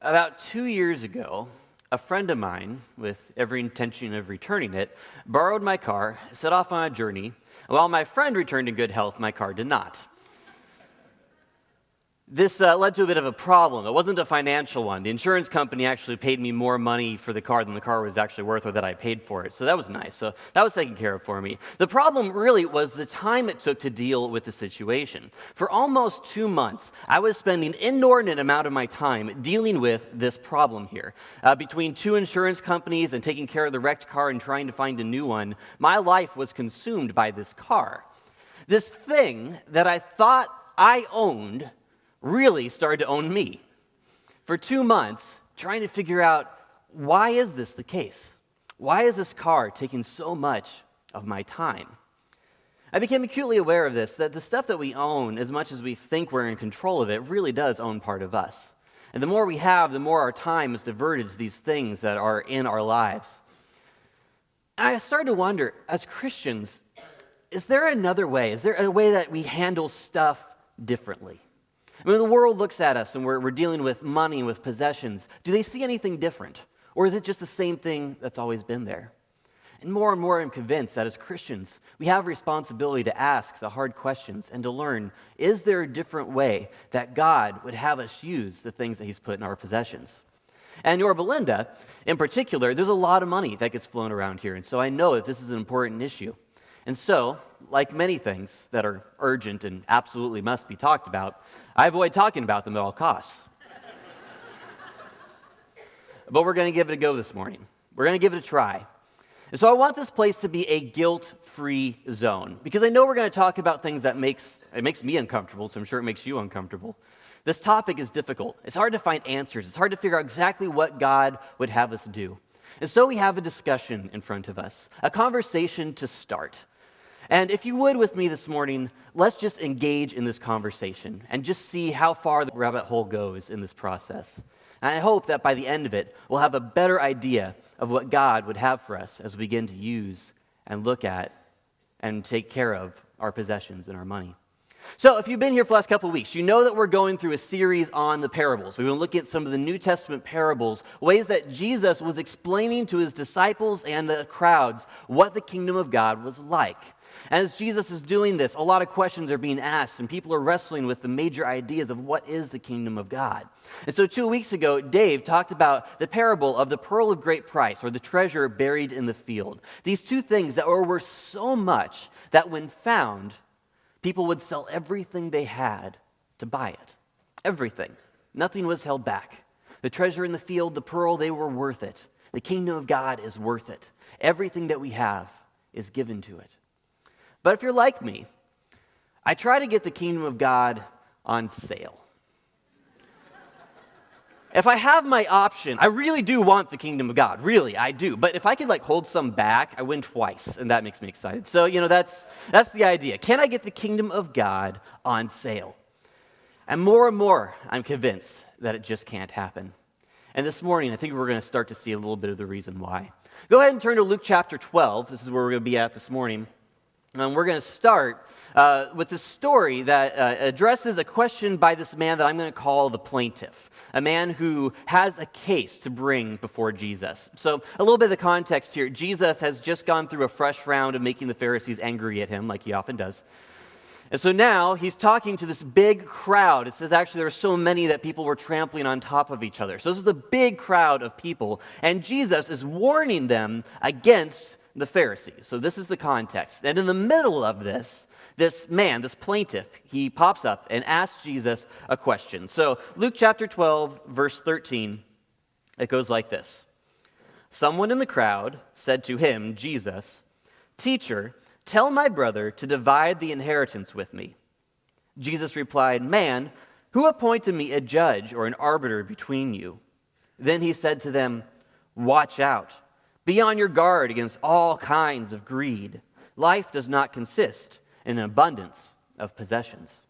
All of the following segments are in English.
About 2 years ago, a friend of mine, with every intention of returning it, borrowed my car, set off on a journey. While my friend returned in good health, my car did not. This led to a bit of a problem. It wasn't a financial one. The insurance company actually paid me more money for the car than the car was actually worth or that I paid for it. So that was nice. So that was taken care of for me. The problem really was the time it took to deal with the situation. For almost 2 months, I was spending an inordinate amount of my time dealing with this problem here. Between two insurance companies and taking care of the wrecked car and trying to find a new one, my life was consumed by this car. This thing that I thought I owned really started to own me. For 2 months, trying to figure out, why is this the case? Why is this car taking so much of my time? I became acutely aware of this, that the stuff that we own, as much as we think we're in control of it, really does own part of us. And the more we have, the more our time is diverted to these things that are in our lives. And I started to wonder, as Christians, is there another way? Is there a way that we handle stuff differently? I mean, when the world looks at us and we're dealing with money and with possessions, do they see anything different? Or is it just the same thing that's always been there? And more I'm convinced that as Christians, we have a responsibility to ask the hard questions and to learn, is there a different way that God would have us use the things that He's put in our possessions? And Yorba Linda, in particular, there's a lot of money that gets flown around here, and so I know that this is an important issue. And so, like many things that are urgent and absolutely must be talked about, I avoid talking about them at all costs. But we're going to give it a go this morning. We're going to give it a try. And so I want this place to be a guilt-free zone, because I know we're going to talk about things that makes me uncomfortable, so I'm sure it makes you uncomfortable. This topic is difficult. It's hard to find answers. It's hard to figure out exactly what God would have us do. And so we have a discussion in front of us, a conversation to start. And if you would with me this morning, let's just engage in this conversation and just see how far the rabbit hole goes in this process. And I hope that by the end of it, we'll have a better idea of what God would have for us as we begin to use and look at and take care of our possessions and our money. So if you've been here for the last couple of weeks, you know that we're going through a series on the parables. We're going to look at some of the New Testament parables, ways that Jesus was explaining to His disciples and the crowds what the kingdom of God was like. As Jesus is doing this, a lot of questions are being asked, and people are wrestling with the major ideas of what is the kingdom of God. And so 2 weeks ago, Dave talked about the parable of the pearl of great price, or the treasure buried in the field. These two things that were worth so much that when found, people would sell everything they had to buy it. Everything. Nothing was held back. The treasure in the field, the pearl, they were worth it. The kingdom of God is worth it. Everything that we have is given to it. But if you're like me, I try to get the kingdom of God on sale. If I have my option, I really do want the kingdom of God. Really, I do. But if I could hold some back, I win twice, and that makes me excited. So, that's the idea. Can I get the kingdom of God on sale? And more, I'm convinced that it just can't happen. And this morning, I think we're going to start to see a little bit of the reason why. Go ahead and turn to Luke chapter 12. This is where we're going to be at this morning. And we're going to start with this story that addresses a question by this man that I'm going to call the plaintiff, a man who has a case to bring before Jesus. So a little bit of the context here. Jesus has just gone through a fresh round of making the Pharisees angry at him, like he often does. And so now he's talking to this big crowd. It says actually there were so many that people were trampling on top of each other. So this is a big crowd of people. And Jesus is warning them against the Pharisees. So this is the context. And in the middle of this man, this plaintiff, he pops up and asks Jesus a question. So Luke chapter 12, verse 13, it goes like this. Someone in the crowd said to him, Jesus, "Teacher, tell my brother to divide the inheritance with me." Jesus replied, "Man, who appointed me a judge or an arbiter between you?" Then he said to them, "Watch out. Be on your guard against all kinds of greed. Life does not consist in an abundance of possessions."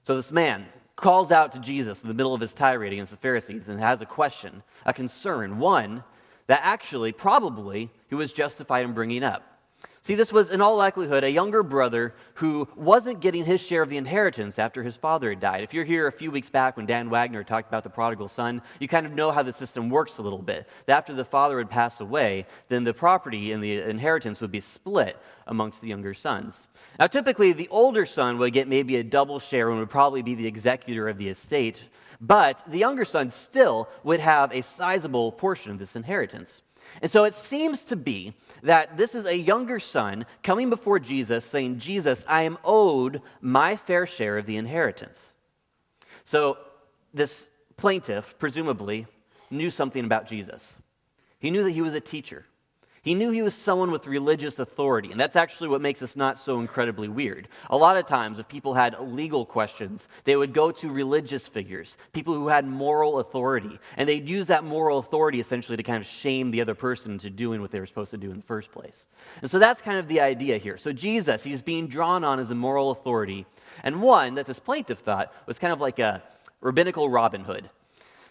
So this man calls out to Jesus in the middle of his tirade against the Pharisees and has a question, a concern, one that actually probably he was justified in bringing up. See, this was in all likelihood a younger brother who wasn't getting his share of the inheritance after his father had died. If you're here a few weeks back when Dan Wagner talked about the prodigal son, you kind of know how the system works a little bit. That after the father had passed away, then the property and the inheritance would be split amongst the younger sons. Now, typically, the older son would get maybe a double share and would probably be the executor of the estate, but the younger son still would have a sizable portion of this inheritance. And so it seems to be that this is a younger son coming before Jesus saying, Jesus, I am owed my fair share of the inheritance. So this plaintiff, presumably, knew something about Jesus. He knew that he was a teacher. He knew he was someone with religious authority, and that's actually what makes this not so incredibly weird. A lot of times, if people had legal questions, they would go to religious figures, people who had moral authority, and they'd use that moral authority essentially to kind of shame the other person into doing what they were supposed to do in the first place. And so that's kind of the idea here. So Jesus, he's being drawn on as a moral authority, and one that this plaintiff thought was kind of like a rabbinical Robin Hood.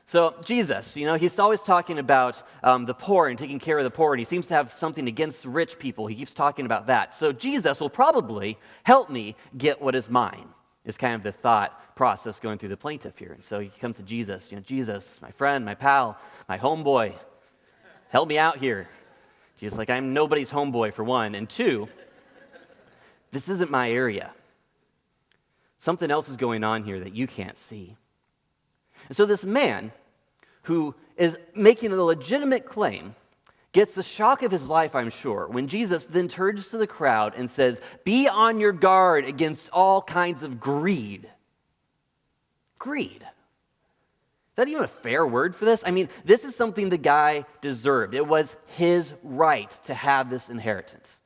So Jesus, he's always talking about the poor and taking care of the poor, and he seems to have something against rich people. He keeps talking about that. So Jesus will probably help me get what is mine, is kind of the thought process going through the plaintiff here. And so he comes to Jesus, Jesus, my friend, my pal, my homeboy, help me out here. Jesus like, I'm nobody's homeboy, for one. And two, this isn't my area. Something else is going on here that you can't see. And so this man, who is making a legitimate claim, gets the shock of his life, I'm sure, when Jesus then turns to the crowd and says, be on your guard against all kinds of greed. Greed. Is that even a fair word for this? I mean, this is something the guy deserved. It was his right to have this inheritance.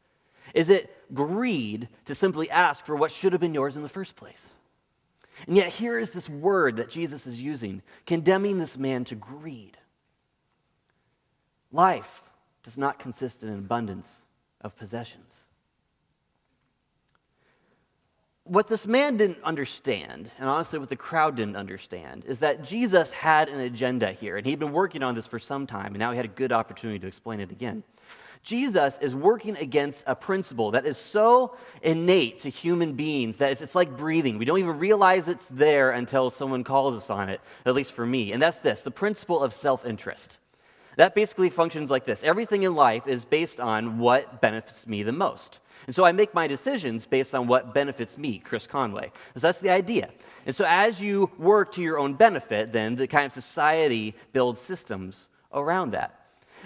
Is it greed to simply ask for what should have been yours in the first place? And yet here is this word that Jesus is using, condemning this man to greed. Life does not consist in an abundance of possessions. What this man didn't understand, and honestly what the crowd didn't understand, is that Jesus had an agenda here, and he'd been working on this for some time, and now he had a good opportunity to explain it again. Jesus is working against a principle that is so innate to human beings that it's like breathing. We don't even realize it's there until someone calls us on it, at least for me. And that's this, the principle of self-interest. That basically functions like this. Everything in life is based on what benefits me the most. And so I make my decisions based on what benefits me, Chris Conway. So that's the idea. And so as you work to your own benefit, then the kind of society builds systems around that.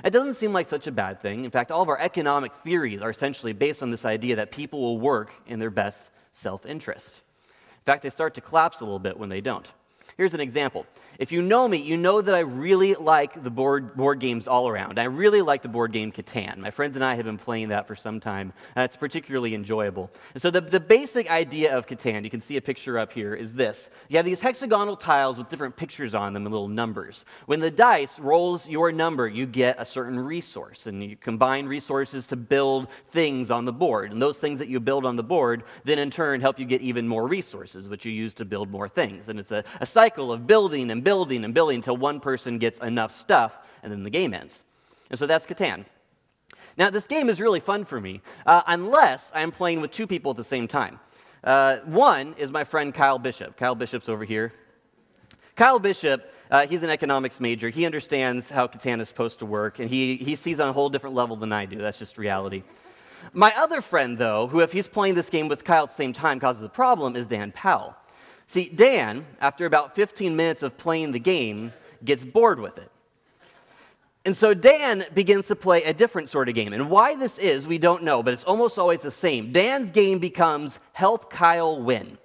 It doesn't seem like such a bad thing. In fact, all of our economic theories are essentially based on this idea that people will work in their best self-interest. In fact, they start to collapse a little bit when they don't. Here's an example. If you know me, you know that I really like the board games all around. I really like the board game Catan. My friends and I have been playing that for some time, and it's particularly enjoyable. And so the basic idea of Catan, you can see a picture up here, is this. You have these hexagonal tiles with different pictures on them and little numbers. When the dice rolls your number, you get a certain resource, and you combine resources to build things on the board. And those things that you build on the board then in turn help you get even more resources, which you use to build more things. And it's a cycle of building and building and building until one person gets enough stuff, and then the game ends. And so that's Catan. Now, this game is really fun for me, unless I'm playing with two people at the same time. One is my friend Kyle Bishop. Kyle Bishop's over here. Kyle Bishop, he's an economics major. He understands how Catan is supposed to work, and he sees on a whole different level than I do. That's just reality. My other friend, though, who if he's playing this game with Kyle at the same time causes a problem, is Dan Powell. See, Dan, after about 15 minutes of playing the game, gets bored with it. And so Dan begins to play a different sort of game. And why this is, we don't know, but it's almost always the same. Dan's game becomes help Kyle win.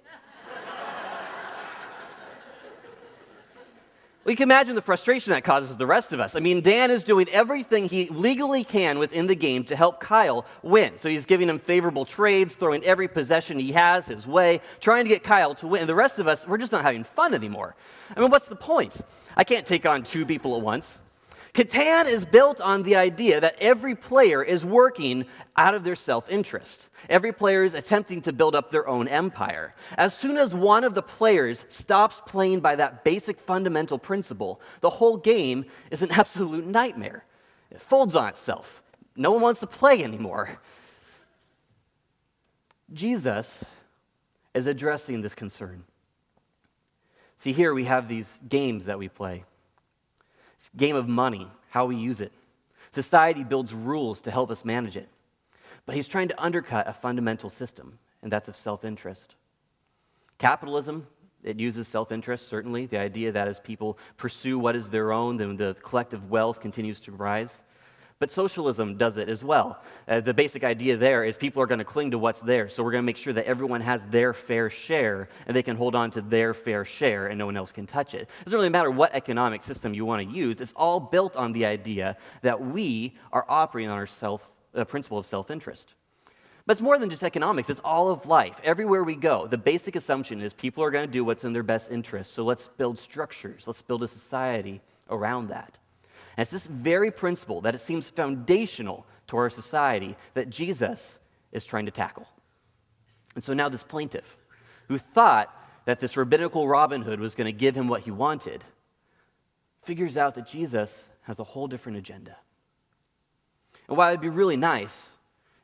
Well, you can imagine the frustration that causes the rest of us. I mean, Dan is doing everything he legally can within the game to help Kyle win. So he's giving him favorable trades, throwing every possession he has his way, trying to get Kyle to win. And the rest of us, we're just not having fun anymore. I mean, what's the point? I can't take on two people at once. Catan is built on the idea that every player is working out of their self-interest. Every player is attempting to build up their own empire. As soon as one of the players stops playing by that basic fundamental principle, the whole game is an absolute nightmare. It folds on itself. No one wants to play anymore. Jesus is addressing this concern. See, here we have these games that we play. This game of money, how we use it. Society builds rules to help us manage it. But he's trying to undercut a fundamental system, and that's of self-interest. Capitalism, it uses self-interest, certainly. The idea that as people pursue what is their own, then the collective wealth continues to rise. But socialism does it as well. The basic idea there is people are going to cling to what's theirs, so we're going to make sure that everyone has their fair share, and they can hold on to their fair share, and no one else can touch it. It doesn't really matter what economic system you want to use. It's all built on the idea that we are operating on our principle of self-interest. But it's more than just economics. It's all of life. Everywhere we go, the basic assumption is people are going to do what's in their best interest, so let's build structures. Let's build a society around that. And it's this very principle that it seems foundational to our society that Jesus is trying to tackle. And so now this plaintiff, who thought that this rabbinical Robin Hood was going to give him what he wanted, figures out that Jesus has a whole different agenda. And while it'd be really nice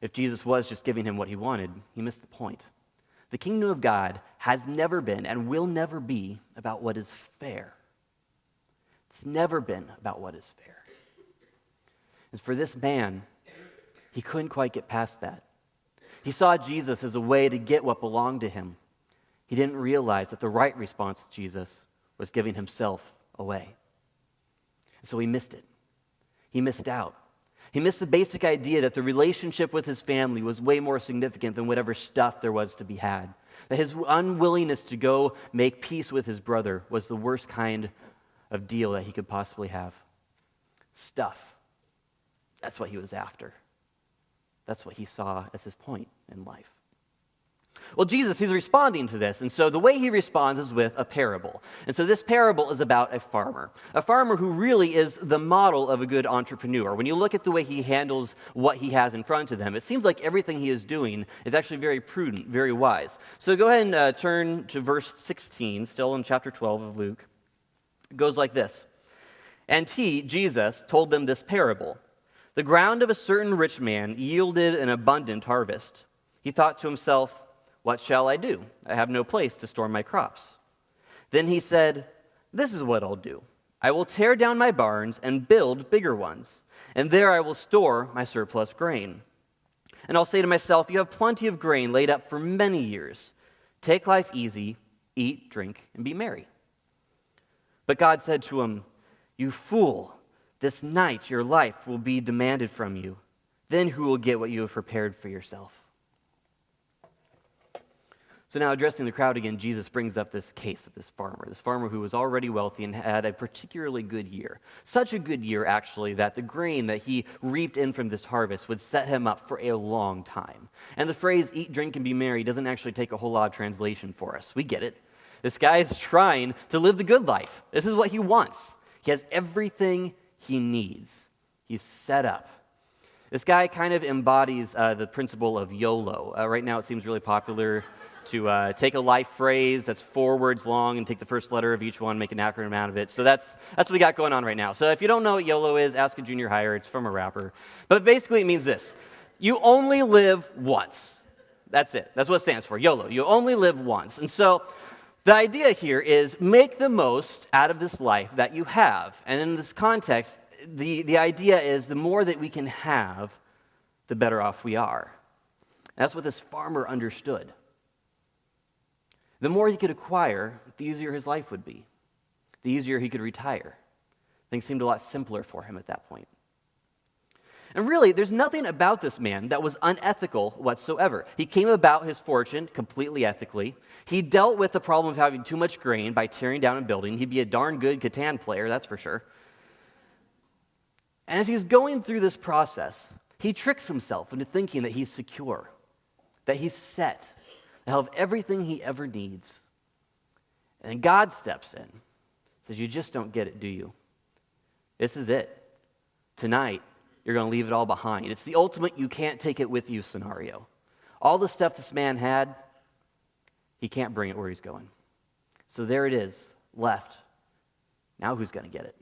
if Jesus was just giving him what he wanted, he missed the point. The kingdom of God has never been and will never be about what is fair. It's never been about what is fair. As for this man, he couldn't quite get past that. He saw Jesus as a way to get what belonged to him. He didn't realize that the right response to Jesus was giving himself away. And so he missed it. He missed out. He missed the basic idea that the relationship with his family was way more significant than whatever stuff there was to be had. That his unwillingness to go make peace with his brother was the worst kind of deal that he could possibly have. Stuff. That's what he was after. That's what he saw as his point in life. Well, Jesus, he's responding to this, and so the way he responds is with a parable. And so this parable is about a farmer who really is the model of a good entrepreneur. When you look at the way he handles what he has in front of him, it seems like everything he is doing is actually very prudent, very wise. So go ahead and turn to verse 16, still in chapter 12 of Luke. It goes like this. And he, Jesus, told them this parable. The ground of a certain rich man yielded an abundant harvest. He thought to himself, what shall I do? I have no place to store my crops. Then he said, this is what I'll do. I will tear down my barns and build bigger ones, and there I will store my surplus grain. And I'll say to myself, you have plenty of grain laid up for many years. Take life easy, eat, drink, and be merry. But God said to him, you fool, this night your life will be demanded from you. Then who will get what you have prepared for yourself? So now addressing the crowd again, Jesus brings up this case of this farmer who was already wealthy and had a particularly good year. Such a good year, actually, that the grain that he reaped in from this harvest would set him up for a long time. And the phrase, eat, drink, and be merry, doesn't actually take a whole lot of translation for us. We get it. This guy is trying to live the good life. This is what he wants. He has everything he needs. He's set up. This guy kind of embodies the principle of YOLO. Right now it seems really popular to take a life phrase that's 4 words long and take the first letter of each one, make an acronym out of it. So that's what we got going on right now. So if you don't know what YOLO is, ask a junior higher. It's from a rapper. But basically it means this. You only live once. That's it. That's what it stands for, YOLO. You only live once. And so the idea here is make the most out of this life that you have. And in this context, the idea is the more that we can have, the better off we are. That's what this farmer understood. The more he could acquire, the easier his life would be. The easier he could retire. Things seemed a lot simpler for him at that point. And really, there's nothing about this man that was unethical whatsoever. He came about his fortune completely ethically. He dealt with the problem of having too much grain by tearing down and building. He'd be a darn good Catan player, that's for sure. And as he's going through this process, he tricks himself into thinking that he's secure, that he's set, he'll have everything he ever needs. And then God steps in, says, you just don't get it, do you? This is it. Tonight, you're going to leave it all behind. It's the ultimate you can't take it with you scenario. All the stuff this man had, he can't bring it where he's going. So there it is, left. Now who's going to get it?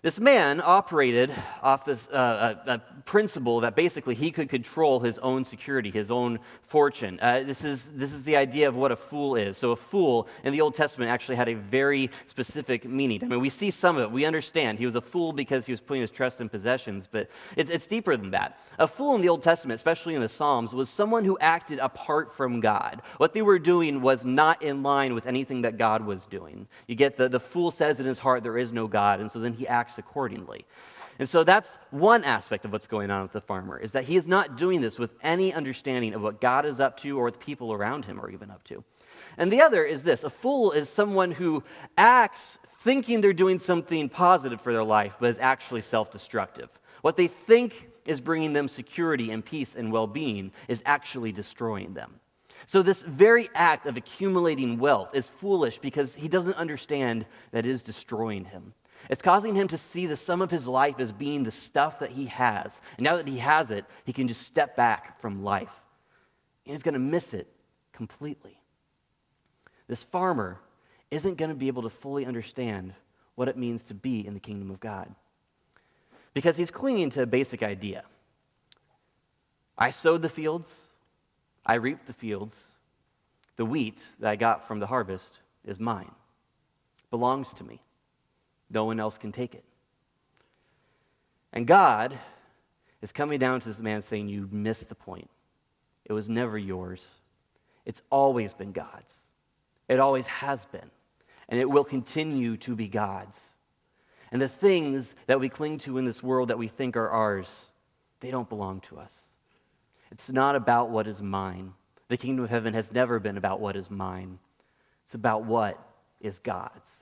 This man operated off this a principle that basically he could control his own security, his own fortune. This is the idea of what a fool is. So a fool in the Old Testament actually had a very specific meaning. I mean, we see some of it. We understand he was a fool because he was putting his trust in possessions, but it's deeper than that. A fool in the Old Testament, especially in the Psalms, was someone who acted apart from God. What they were doing was not in line with anything that God was doing. You get the fool says in his heart there is no God, and so then he acts accordingly. And so that's one aspect of what's going on with the farmer, is that he is not doing this with any understanding of what God is up to or what the people around him are even up to. And the other is this: a fool is someone who acts thinking they're doing something positive for their life, but is actually self-destructive. What they think is bringing them security and peace and well-being is actually destroying them. So this very act of accumulating wealth is foolish because he doesn't understand that it is destroying him. It's causing him to see the sum of his life as being the stuff that he has. And now that he has it, he can just step back from life. And he's going to miss it completely. This farmer isn't going to be able to fully understand what it means to be in the kingdom of God, because he's clinging to a basic idea. I sowed the fields, I reaped the fields, the wheat that I got from the harvest is mine, belongs to me. No one else can take it. And God is coming down to this man saying, you missed the point. It was never yours. It's always been God's. It always has been. And it will continue to be God's. And the things that we cling to in this world that we think are ours, they don't belong to us. It's not about what is mine. The kingdom of heaven has never been about what is mine. It's about what is God's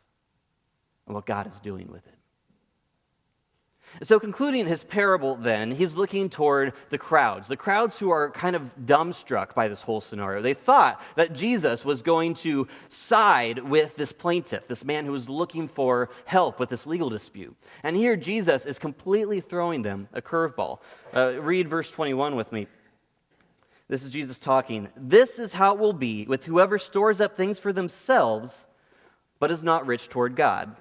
and what God is doing with it. So concluding his parable then, he's looking toward the crowds who are kind of dumbstruck by this whole scenario. They thought that Jesus was going to side with this plaintiff, this man who was looking for help with this legal dispute. And here Jesus is completely throwing them a curveball. Read verse 21 with me. This is Jesus talking. This is how it will be with whoever stores up things for themselves, but is not rich toward God.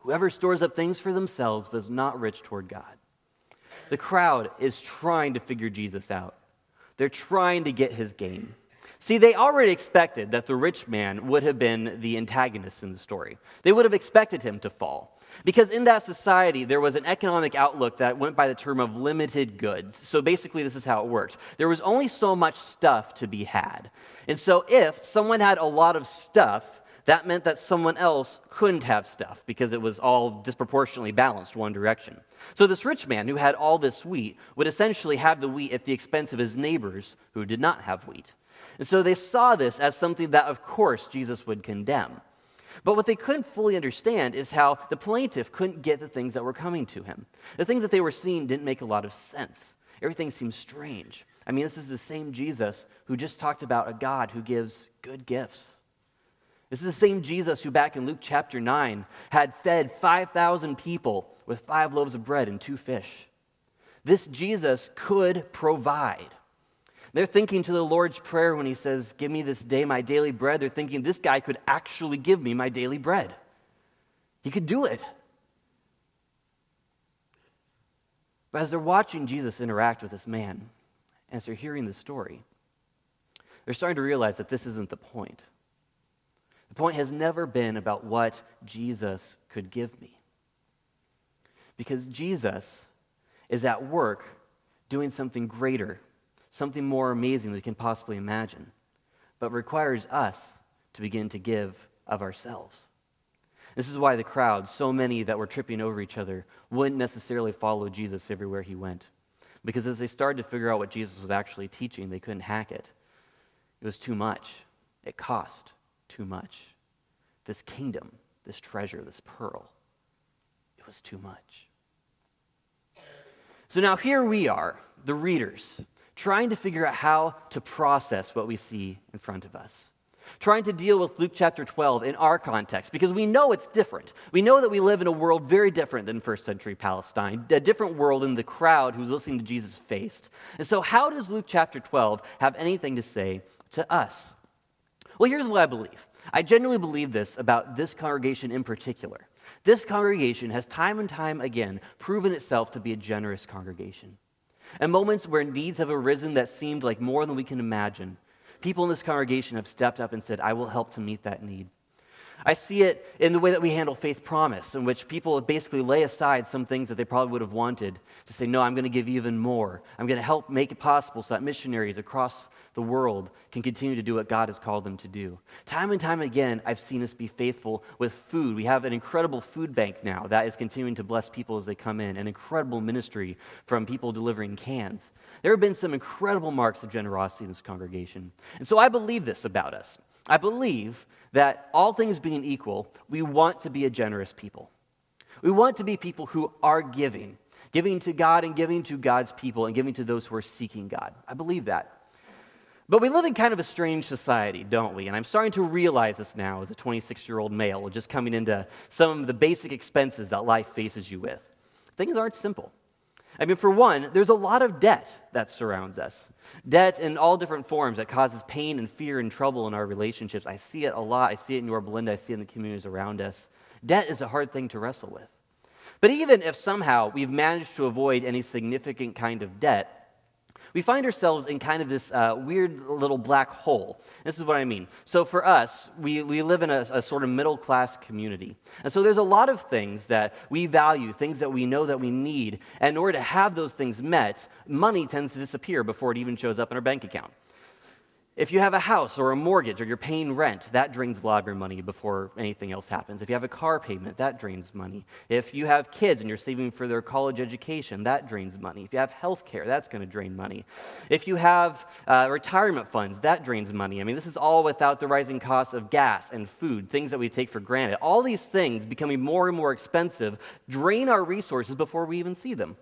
Whoever stores up things for themselves, but is not rich toward God. The crowd is trying to figure Jesus out. They're trying to get his gain. See, they already expected that the rich man would have been the antagonist in the story. They would have expected him to fall. Because in that society, there was an economic outlook that went by the term of limited goods. So basically, this is how it worked. There was only so much stuff to be had. And so if someone had a lot of stuff, that meant that someone else couldn't have stuff because it was all disproportionately balanced one direction. So this rich man who had all this wheat would essentially have the wheat at the expense of his neighbors who did not have wheat. And so they saw this as something that, of course, Jesus would condemn. But what they couldn't fully understand is how the plaintiff couldn't get the things that were coming to him. The things that they were seeing didn't make a lot of sense. Everything seemed strange. I mean, this is the same Jesus who just talked about a God who gives good gifts. This is the same Jesus who back in Luke chapter 9 had fed 5,000 people with 5 loaves of bread and 2 fish. This Jesus could provide. They're thinking to the Lord's Prayer when he says, give me this day my daily bread. They're thinking this guy could actually give me my daily bread. He could do it. But as they're watching Jesus interact with this man, and as they're hearing the story, they're starting to realize that this isn't the point. The point has never been about what Jesus could give me. Because Jesus is at work doing something greater, something more amazing than we can possibly imagine, but requires us to begin to give of ourselves. This is why the crowd, so many that were tripping over each other, wouldn't necessarily follow Jesus everywhere he went. Because as they started to figure out what Jesus was actually teaching, they couldn't hack it. It was too much. It cost too much. This kingdom, this treasure, this pearl, it was too much. So now here we are, the readers, trying to figure out how to process what we see in front of us. Trying to deal with Luke chapter 12 in our context, because we know it's different. We know that we live in a world very different than first century Palestine, a different world than the crowd who's listening to Jesus faced. And so how does Luke chapter 12 have anything to say to us? Well, here's what I believe. I genuinely believe this about this congregation in particular. This congregation has time and time again proven itself to be a generous congregation. In moments where needs have arisen that seemed like more than we can imagine, people in this congregation have stepped up and said, I will help to meet that need. I see it in the way that we handle Faith Promise, in which people basically lay aside some things that they probably would have wanted to say, no, I'm going to give you even more. I'm going to help make it possible so that missionaries across the world can continue to do what God has called them to do. Time and time again, I've seen us be faithful with food. We have an incredible food bank now that is continuing to bless people as they come in, an incredible ministry from people delivering cans. There have been some incredible marks of generosity in this congregation. And so I believe this about us. I believe that all things being equal, we want to be a generous people. We want to be people who are giving to God and giving to God's people and giving to those who are seeking God. I believe that. But we live in kind of a strange society, don't we? And I'm starting to realize this now as a 26-year-old male, just coming into some of the basic expenses that life faces you with. Things aren't simple. I mean, for one, there's a lot of debt that surrounds us. Debt in all different forms that causes pain and fear and trouble in our relationships. I see it a lot. I see it in Yorba Linda. I see it in the communities around us. Debt is a hard thing to wrestle with. But even if somehow we've managed to avoid any significant kind of debt, we find ourselves in kind of this weird little black hole. This is what I mean. So for us, we live in a sort of middle-class community. And so there's a lot of things that we value, things that we know that we need. And in order to have those things met, money tends to disappear before it even shows up in our bank account. If you have a house or a mortgage or you're paying rent, that drains a lot of your money before anything else happens. If you have a car payment, that drains money. If you have kids and you're saving for their college education, that drains money. If you have health care, that's going to drain money. If you have retirement funds, that drains money. I mean, this is all without the rising costs of gas and food, things that we take for granted. All these things becoming more and more expensive drain our resources before we even see them.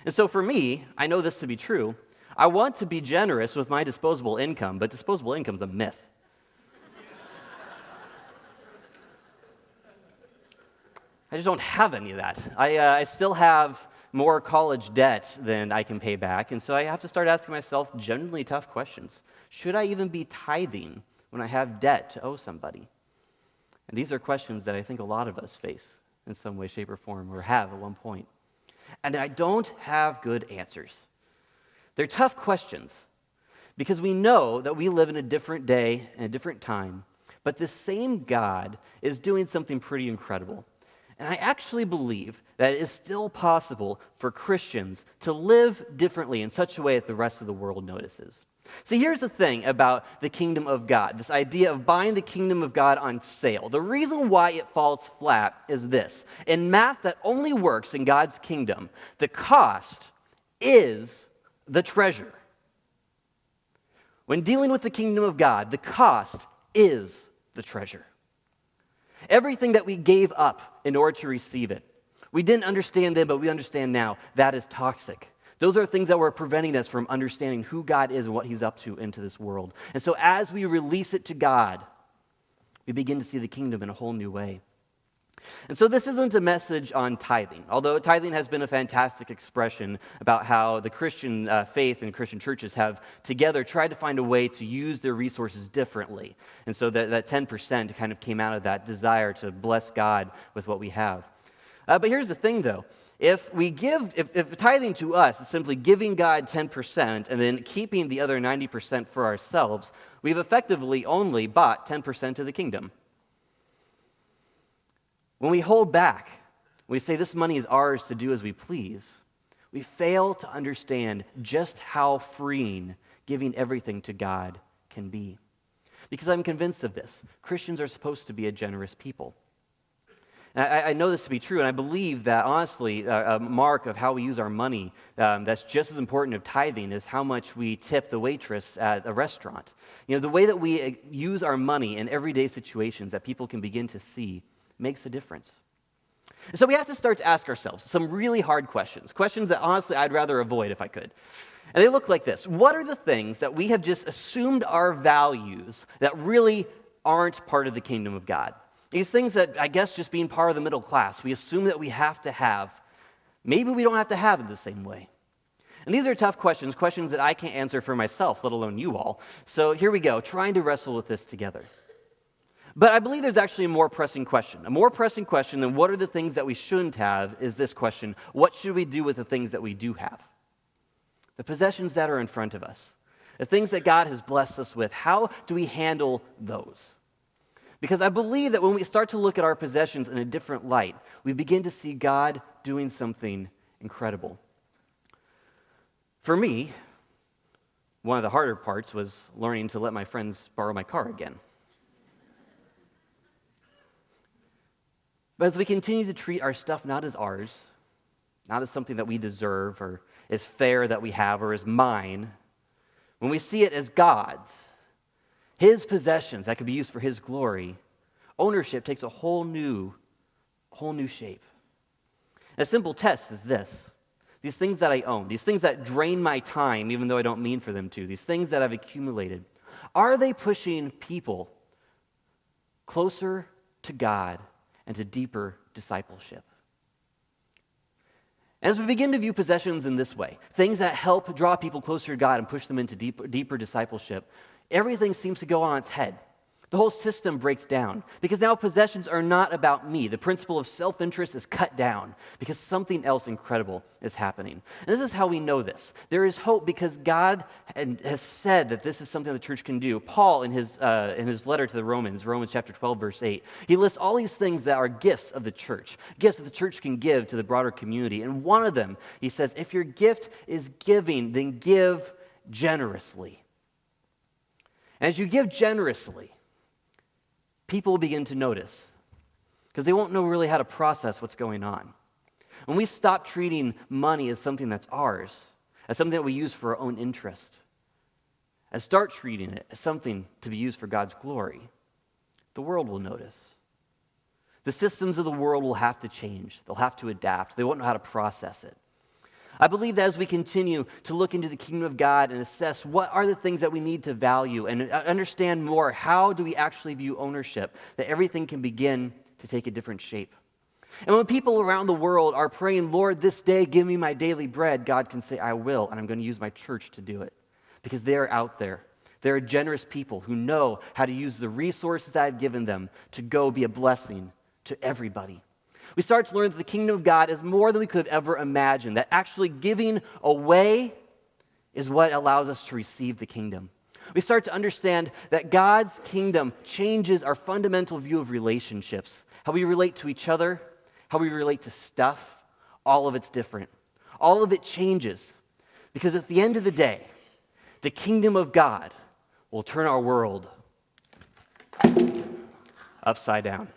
And so for me, I know this to be true. I want to be generous with my disposable income, but disposable income is a myth. I just don't have any of that. I still have more college debt than I can pay back, and so I have to start asking myself genuinely tough questions. Should I even be tithing when I have debt to owe somebody? And these are questions that I think a lot of us face in some way, shape, or form, or have at one point. And I don't have good answers. They're tough questions because we know that we live in a different day and a different time, but this same God is doing something pretty incredible. And I actually believe that it is still possible for Christians to live differently in such a way that the rest of the world notices. See, here's the thing about the kingdom of God, this idea of buying the kingdom of God on sale. The reason why it falls flat is this. In math that only works in God's kingdom, the cost is the treasure. When dealing with the kingdom of God, the cost is the treasure. Everything that we gave up in order to receive it, we didn't understand then, but we understand now, that is toxic. Those are things that were preventing us from understanding who God is and what He's up to into this world. And so as we release it to God, we begin to see the kingdom in a whole new way. And so this isn't a message on tithing, although tithing has been a fantastic expression about how the Christian faith and Christian churches have together tried to find a way to use their resources differently. And so that 10% kind of came out of that desire to bless God with what we have. But here's the thing, though. If tithing to us is simply giving God 10% and then keeping the other 90% for ourselves, we've effectively only bought 10% of the kingdom. When we hold back, when we say this money is ours to do as we please, we fail to understand just how freeing giving everything to God can be. Because I'm convinced of this. Christians are supposed to be a generous people. And I know this to be true, and I believe that, honestly, a mark of how we use our money that's just as important of tithing is how much we tip the waitress at a restaurant. You know, the way that we use our money in everyday situations that people can begin to see makes a difference. And so we have to start to ask ourselves some really hard questions that honestly I'd rather avoid if I could. And they look like this. What are the things that we have just assumed are values that really aren't part of the kingdom of God? These things that, I guess, just being part of the middle class, we assume that we have to have. Maybe we don't have to have it the same way. And these are tough questions that I can't answer for myself, let alone you all. So here we go, trying to wrestle with this together. But I believe there's actually a more pressing question. A more pressing question than what are the things that we shouldn't have is this question: what should we do with the things that we do have? The possessions that are in front of us, the things that God has blessed us with, how do we handle those? Because I believe that when we start to look at our possessions in a different light, we begin to see God doing something incredible. For me, one of the harder parts was learning to let my friends borrow my car again. But as we continue to treat our stuff not as ours, not as something that we deserve or is fair that we have or is mine, when we see it as God's, His possessions that could be used for His glory, ownership takes a whole new shape. A simple test is this: these things that I own, these things that drain my time even though I don't mean for them to, these things that I've accumulated, are they pushing people closer to God and to deeper discipleship? And as we begin to view possessions in this way, things that help draw people closer to God and push them into deeper discipleship, everything seems to go on its head. The whole system breaks down because now possessions are not about me. The principle of self-interest is cut down because something else incredible is happening. And this is how we know this. There is hope because God has said that this is something the church can do. Paul, in his letter to the Romans chapter 12, verse 8, he lists all these things that are gifts of the church, gifts that the church can give to the broader community. And one of them, he says, if your gift is giving, then give generously. And as you give generously, people will begin to notice because they won't know really how to process what's going on. When we stop treating money as something that's ours, as something that we use for our own interest, and start treating it as something to be used for God's glory, the world will notice. The systems of the world will have to change. They'll have to adapt. They won't know how to process it. I believe that as we continue to look into the kingdom of God and assess what are the things that we need to value and understand more, how do we actually view ownership, that everything can begin to take a different shape. And when people around the world are praying, Lord, this day give me my daily bread, God can say, I will, and I'm going to use my church to do it. Because they're out there. They're generous people who know how to use the resources that I've given them to go be a blessing to everybody. We start to learn that the kingdom of God is more than we could have ever imagined, that actually giving away is what allows us to receive the kingdom. We start to understand that God's kingdom changes our fundamental view of relationships, how we relate to each other, how we relate to stuff. All of it's different. All of it changes because at the end of the day, the kingdom of God will turn our world upside down.